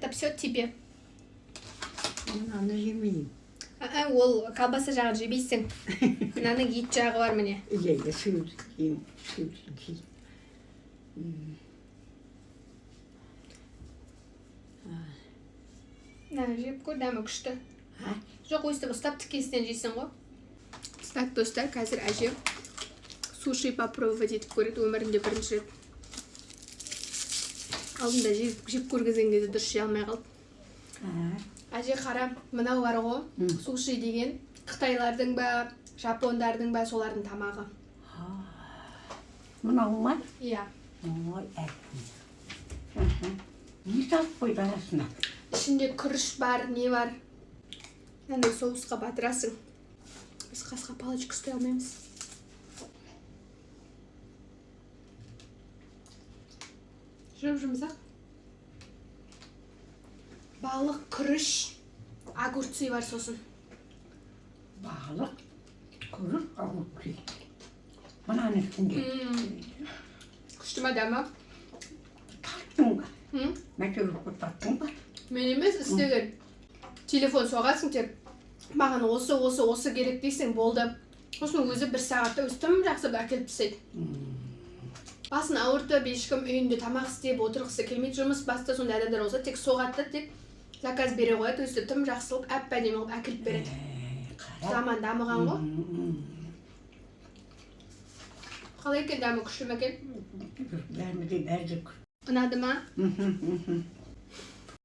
Это все тебе. Мынаны жемеймін. Ол колбаса жағын жебейсің. Мынаның ет жағы бар міне. Иә, сөз жеймін. Жеп көр, дәмі күшті. Жоқ, өстіп ұстап тікесінен жейсің ғой. Так, достар, қазір әже суши попробовать етіп көреді өмірінде бірінші рет. Алдында жеп көргізген кезде дұрыс жей алмай қалды. Әже қара, мынау бар ғой, суши деген қытайлардың ба, жапондардың ба, солардың тамағы. Мынау ма? Иә. Ой, әкім. Не салып қойды арасына? Ішінде күріш бар, не бар. Әнде соусқа батырасың. Біз қасқа палочка ұстай алмаймыз. Жұмсақ. Балық, күріш, огурцы бар сосын. Балық, күріш, огурцы. Мынаның үстінде. Күшті ма дәмі? Тарттың ба? Мәкеуіп тарттың ба? Мен емес, істеген. Телефон соғасың тек. Маған осы керек дейсің, болды. Осының өзі бір сағатта өстім жақсы әкеліп тастайды. Басын ауыртып, ешкім үйінде тамақ істеп отырғысы келмейді, жұмыс баста сондай адамдар болса, тек соғатты, тек заказ бере қояды, өсті тым жақсылып, әп-әдемі қылып әкеліп береді. Заман дамыған ғой. Қалай екен дәмі күшті ме екен? Дәмі де бәрі күшті. Ұнады ма?